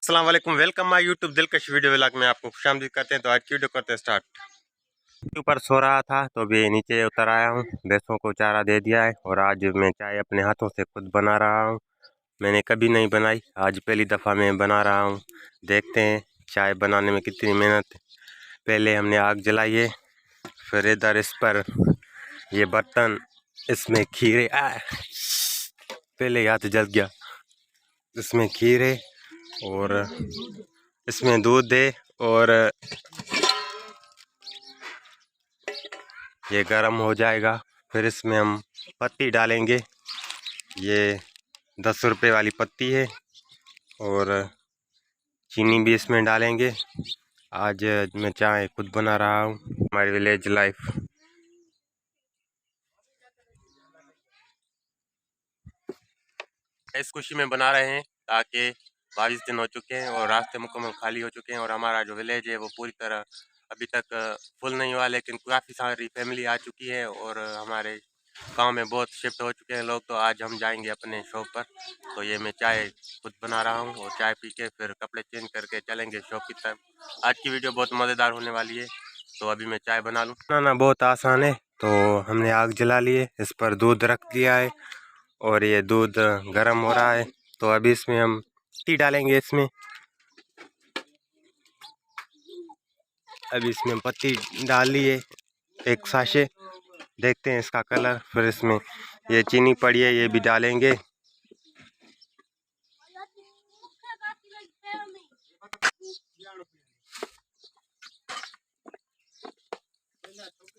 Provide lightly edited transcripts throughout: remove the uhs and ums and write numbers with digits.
अस्सलाम वालेकुम, welcome my YouTube दिलकश वीडियो व्लॉग में आपको खुशामदीद करते हैं। तो आज की वीडियो करते हैं स्टार्ट। ऊपर सो रहा था तो अभी नीचे उतर आया हूँ, भैंसों को चारा दे दिया है और आज मैं चाय अपने हाथों से खुद बना रहा हूँ। मैंने कभी नहीं बनाई, आज पहली दफ़ा मैं बना रहा हूँ। देखते हैं चाय बनाने में कितनी मेहनत है। पहले हमने आग जलाई है, फिर इधर इस पर ये बर्तन, इसमें खीरे पहले हाथ जल गया। इसमें खीरे और इसमें दूध है और ये गर्म हो जाएगा। फिर इसमें हम पत्ती डालेंगे, ये 10 रुपये वाली पत्ती है और चीनी भी इसमें डालेंगे। आज मैं चाय खुद बना रहा हूँ, हमारी विलेज लाइफ। इस खुशी में बना रहे हैं ताकि 22 दिन हो चुके हैं और रास्ते मुकम्मल खाली हो चुके हैं और हमारा जो विलेज है वो पूरी तरह अभी तक फुल नहीं हुआ, लेकिन काफ़ी सारी फैमिली आ चुकी है और हमारे गांव में बहुत शिफ्ट हो चुके हैं लोग। तो आज हम जाएंगे अपने शॉप पर। तो ये मैं चाय खुद बना रहा हूँ और चाय पी के फिर कपड़े चेंज करके चलेंगे शॉप की तरफ। आज की वीडियो बहुत मज़ेदार होने वाली है, तो अभी मैं चाय बना लूँ। बनाना बहुत आसान है। तो हमने आग जला ली है, इस पर दूध रख दिया है और ये दूध गर्म हो रहा है। तो अभी इसमें हम टी डालेंगे। अभी इसमें पत्ती डाल ली है, एक साशे। देखते हैं इसका कलर। फिर इसमें ये चीनी पड़ी है, ये भी डालेंगे।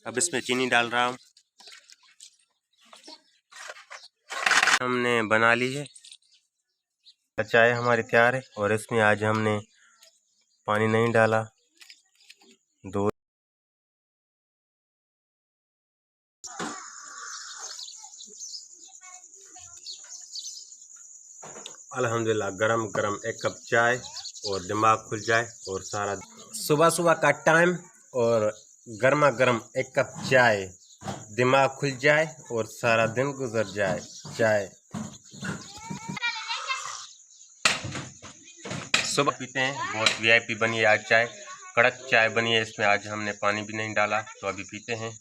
अब इसमें चीनी डाल रहा हूँ। हमने बना ली है, चाय हमारी तैयार है और इसमें आज हमने पानी नहीं डाला। दूध अल्हम्दुलिल्लाह गरम गरम एक कप चाय और दिमाग खुल जाए। और सारा सुबह सुबह का टाइम और गर्मा गर्म एक कप चाय, दिमाग खुल जाए और सारा दिन गुजर जाए। चाय सुबह पीते हैं, बहुत वीआईपी बनी है आज चाय, कड़क चाय बनी है। इसमें आज हमने पानी भी नहीं डाला, तो अभी पीते हैं।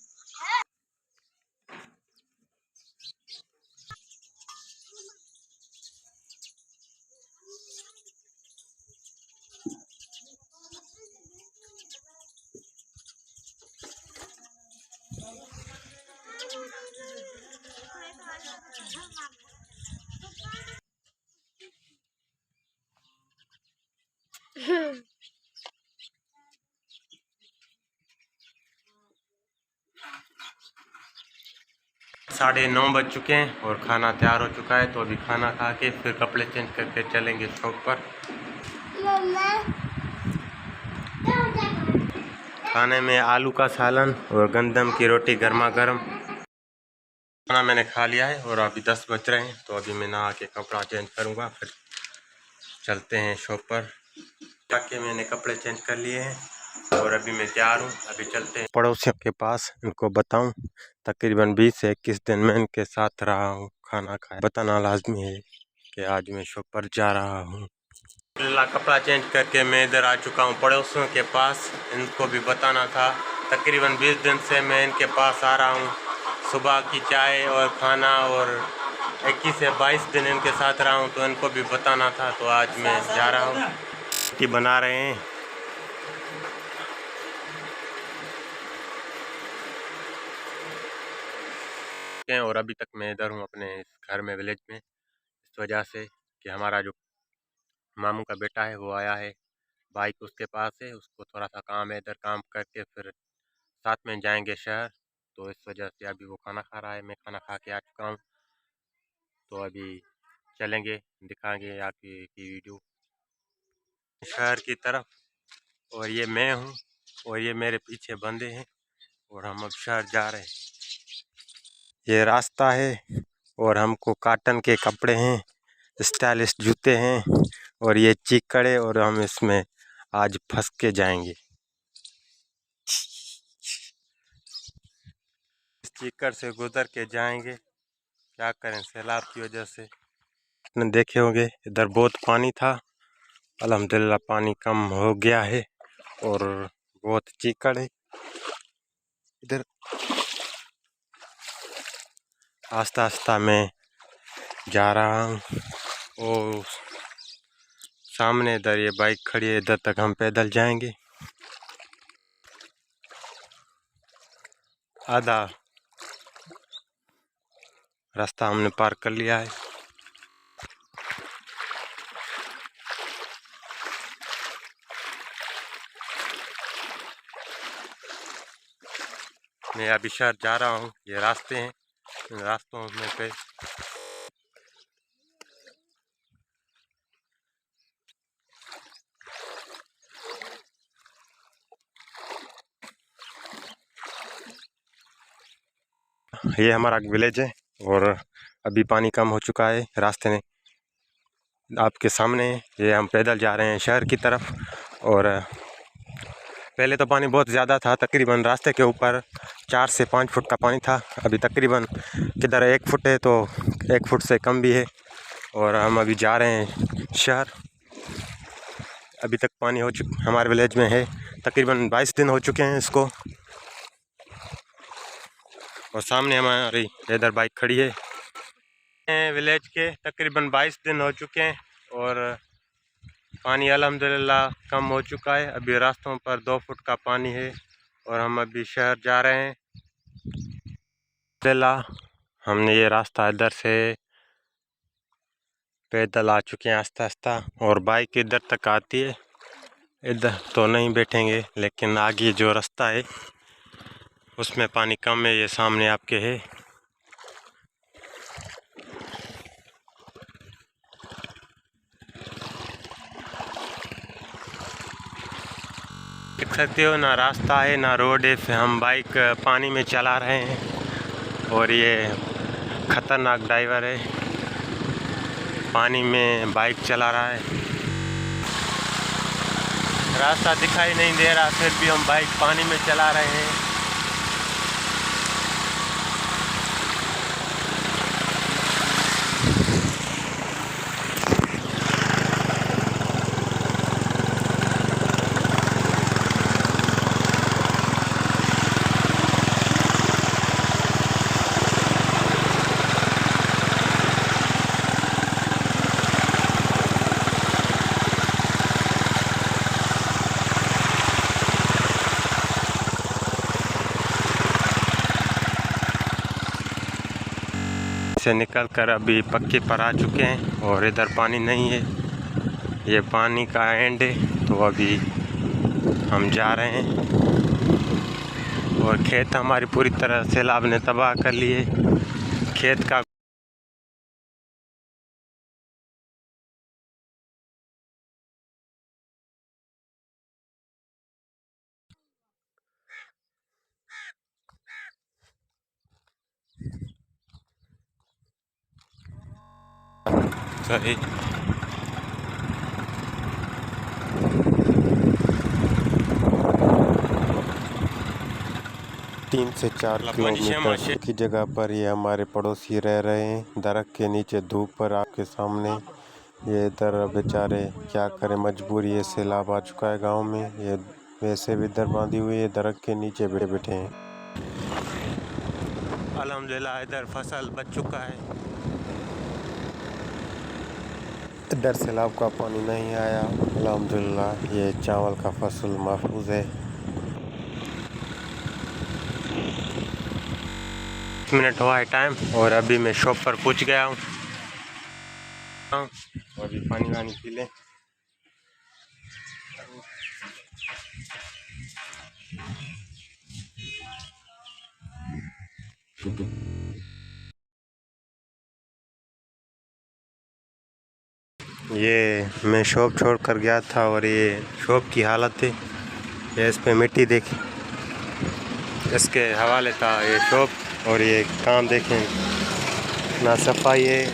साढ़े 9 बज चुके हैं और खाना तैयार हो चुका है। तो अभी खाना खा के फिर कपड़े चेंज करके चलेंगे शॉप पर। खाने में आलू का सालन और गंदम की रोटी गर्मा गर्म। खाना मैंने खा लिया है और अभी 10 बज रहे हैं। तो अभी मैं नहा के कपड़ा चेंज करूँगा, फिर चलते हैं शॉप पर। जाके मैंने कपड़े चेंज कर लिए हैं और अभी मैं तैयार हूँ। अभी चलते हैं पड़ोसियों के पास, इनको बताऊँ। तकरीबन 20 से 21 दिन मैं इनके साथ रहा हूँ, खाना खाया। बताना लाजमी है कि आज मैं शॉप पर जा रहा हूँ। कपड़ा चेंज करके मैं इधर आ चुका हूँ पड़ोसियों के पास। इनको भी बताना था, तकरीबन 20 दिन से मैं इनके पास आ रहा हूँ। सुबह की चाय और खाना और 21 से 22 दिन इनके साथ रहा हूँ, तो इनको भी बताना था। तो आज मैं जा रहा हूँ। कि बना रहे हैं और अभी तक मैं इधर हूँ अपने घर में, विलेज में। इस वजह से कि हमारा जो मामू का बेटा है वो आया है, बाइक उसके पास है, उसको थोड़ा सा काम है। इधर काम करके फिर साथ में जाएंगे शहर। तो इस वजह से अभी वो खाना खा रहा है, मैं खाना खा के आ चुका हूँ। तो अभी चलेंगे, दिखाएंगे आगे की वीडियो शहर की तरफ। और ये मैं हूँ और ये मेरे पीछे बंदे हैं और हम अब शहर जा रहे हैं। ये रास्ता है और हमको कॉटन के कपड़े हैं, स्टाइलिश जूते हैं और ये चिक्कड़ है और हम इसमें आज फंस के जाएंगे। इस चिक्कड़ से गुजर के जाएंगे, क्या करें सैलाब की वजह से। आपने देखे होंगे इधर बहुत पानी था, अल्हम्दुलिल्लाह पानी कम हो गया है और बहुत चिक्कड़ है इधर। आस्ता आस्ता मैं जा रहा हूँ और सामने इधर ये बाइक खड़ी है, इधर तक हम पैदल जाएंगे। आधा रास्ता हमने पार कर लिया है। मैं अभी शहर जा रहा हूँ, ये रास्ते हैं, इन रास्तों में पे ये हमारा विलेज है और अभी पानी कम हो चुका है। रास्ते में आपके सामने ये हम पैदल जा रहे हैं शहर की तरफ। और पहले तो पानी बहुत ज़्यादा था, तकरीबन रास्ते के ऊपर 4 से 5 फुट का पानी था। अभी तकरीबन किधर 1 फुट है तो 1 फुट से कम भी है। और हम अभी जा रहे हैं शहर। अभी तक पानी हो चुका हमारे विलेज में है, तकरीबन 22 दिन हो चुके हैं इसको। और सामने हमारी इधर बाइक खड़ी है। विलेज के तकरीबन 22 दिन हो चुके हैं और पानी अल्हम्दुलिल्लाह कम हो चुका है। अभी रास्तों पर 2 फुट का पानी है और हम अभी शहर जा रहे हैं। अल्हम्दुलिल्लाह हमने ये रास्ता इधर से पैदल आ चुके हैं आस्ता आस्ता और बाइक इधर तक आती है। इधर तो नहीं बैठेंगे, लेकिन आगे जो रास्ता है उसमें पानी कम है, ये सामने आपके है। देख सकते हो ना रास्ता है ना रोड है, फिर हम बाइक पानी में चला रहे हैं। और ये खतरनाक ड्राइवर है, पानी में बाइक चला रहा है। रास्ता दिखाई नहीं दे रहा, फिर भी हम बाइक पानी में चला रहे हैं। से निकल कर अभी पक्के पर आ चुके हैं और इधर पानी नहीं है, ये पानी का एंड है। तो अभी हम जा रहे हैं और खेत हमारी पूरी तरह सैलाब ने तबाह कर लिए। खेत का सही 3 से 4 किलोमीटर की जगह पर ये हमारे पड़ोसी रह रहे हैं, दरख्त के नीचे धूप पर आपके सामने। ये इधर बेचारे क्या करें, मजबूरी है, सैलाब आ चुका है गांव में। ये वैसे भी इधर बांधी हुई है, दरख्त के नीचे बैठे बैठे हैं। अल्हम्दुलिल्लाह इधर फसल बच चुका है, इधर सैलाब का पानी नहीं आया। अल्हम्दुलिल्लाह ये चावल का फसल महफूज है। 1 मिनट हुआ है टाइम और अभी मैं शॉप पर पहुंच गया हूँ और अभी पानी वानी पी लें। मैं शॉप छोड़ कर गया था और ये शॉप की हालत थी, ये इस पे मिट्टी देखी, इसके हवाले था ये शॉप। और ये काम देखें, ना सफाई है।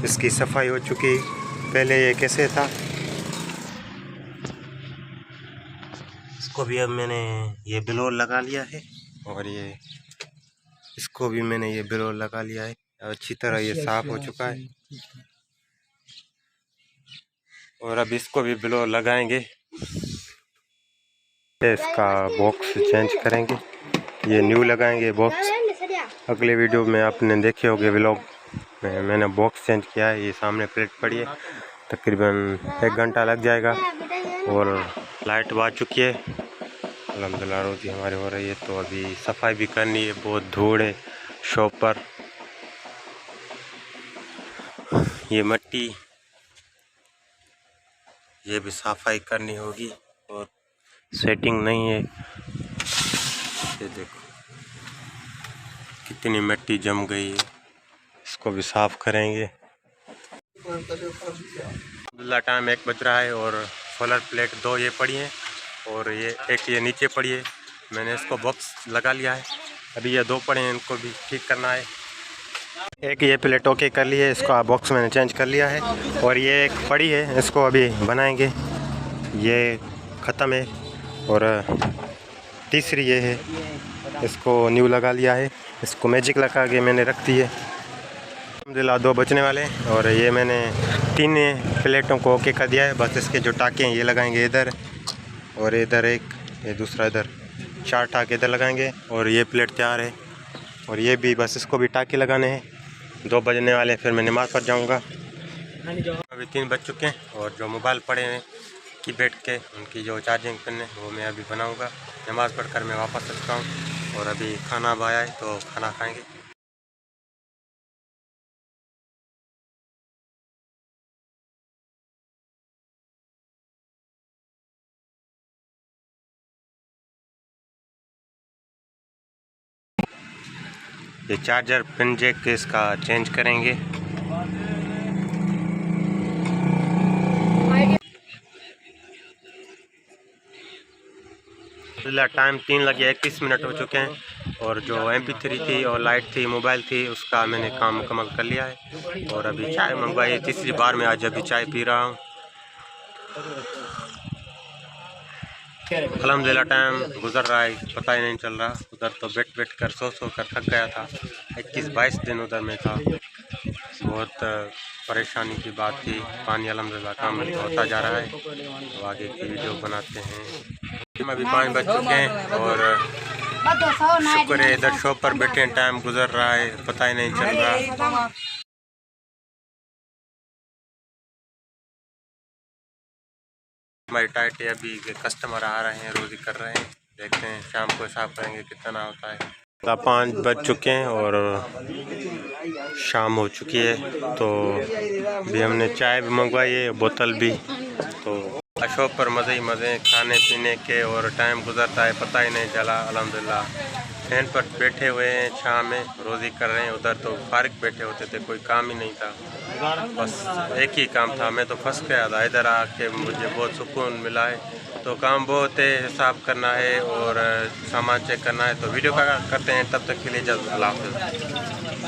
इसकी सफाई हो चुकी, पहले ये कैसे था। इसको भी अब मैंने ये ब्लोर लगा लिया है और ये इसको भी मैंने ये ब्लोर लगा लिया है। अच्छी तरह ये साफ हो चुका है और अब इसको भी ब्लोर लगाएंगे। इसका बॉक्स चेंज करेंगे, ये न्यू लगाएंगे बॉक्स। अगले वीडियो में आपने देखे होंगे व्लॉग में मैंने बॉक्स चेंज किया है। ये सामने प्लेट पड़ी है, तकरीबन 1 घंटा लग जाएगा। और लाइट आ चुकी है, अल्हम्दुलिल्लाह रोज़ी हमारी हो रही है। तो अभी सफाई भी करनी है, बहुत धूड़ है शॉप पर। ये मिट्टी ये भी सफाई करनी होगी और सेटिंग नहीं है। ये देखो कितनी मिट्टी जम गई है, इसको भी साफ करेंगे। टाइम 1 बज रहा है और सोलर प्लेट 2 ये पड़ी है और ये एक ये नीचे पड़ी है। मैंने इसको बॉक्स लगा लिया है, अभी ये 2 पड़े हैं, इनको भी ठीक करना है। एक ये प्लेट ओके कर ली है, इसको बॉक्स मैंने चेंज कर लिया है। और ये एक पड़ी है, इसको अभी बनाएंगे, ये ख़त्म है। और तीसरी ये है, इसको न्यू लगा लिया है, इसको मैजिक लगा के मैंने रख दी है। अल्हम्दुलिल्लाह 2 बचने वाले और ये मैंने 3 प्लेटों को ओके कर दिया है। बस इसके जो टाँके हैं ये लगाएंगे इधर और इधर एक, ये दूसरा इधर, 4 टाँके इधर लगाएंगे और ये प्लेट तैयार है। और ये भी बस इसको भी टाँके लगाने हैं। 2 बजने वाले, फिर मैं नमाज़ पढ़ जाऊँगा। अभी 3 बज चुके हैं और जो मोबाइल पड़े हैं कीपैड के, उनकी जो चार्जिंग पिन है वो मैं अभी बनाऊँगा। नमाज़ पढ़ कर मैं वापस सकता हूँ और अभी खाना आया है तो खाना खाएँगे। ये चार्जर पिन जैक इसका चेंज करेंगे। टाइम 3:31 हो चुके हैं और जो MP3 थी और लाइट थी, मोबाइल थी, उसका मैंने काम मुकम्मल कर लिया है। और अभी चाय मंगवाई, तीसरी बार में आज अभी चाय पी रहा हूँ। अल्हम्दुलिल्लाह टाइम गुजर रहा है, पता ही नहीं चल रहा। उधर तो बैठ कर सो कर थक गया था। 21-22 दिन उधर में था, बहुत परेशानी की बात थी। पानी अल्हम्दुलिल्लाह काम होता जा रहा है, तो आगे की वीडियो बनाते हैं। अभी 5 बज चुके हैं और शुक्र है इधर शॉप पर बैठे हैं, टाइम गुजर रहा है, पता ही नहीं चल रहा। हमारी टाइट है, अभी कस्टमर आ रहे हैं, रोज़ी कर रहे हैं, देखते हैं शाम को हिसाब करेंगे कितना होता है। 5 बज चुके हैं और शाम हो चुकी है। तो भी हमने चाय भी मंगवाई है, बोतल भी। तो शॉप पर मज़े ही मज़े खाने पीने के और टाइम गुजरता है, पता ही नहीं चला। अल्हम्दुलिल्लाह फैन पर बैठे हुए हैं, छाँव में रोज़ी कर रहे हैं। उधर तो फारिग बैठे होते थे, कोई काम ही नहीं था, बस एक ही काम था। मैं तो फंस गया था, इधर आके मुझे बहुत सुकून मिला है। तो काम बहुत है, हिसाब करना है और सामान चेक करना है। तो वीडियो का करते हैं, तब तक के लिए जल्द अल्लाह हाफ़िज़।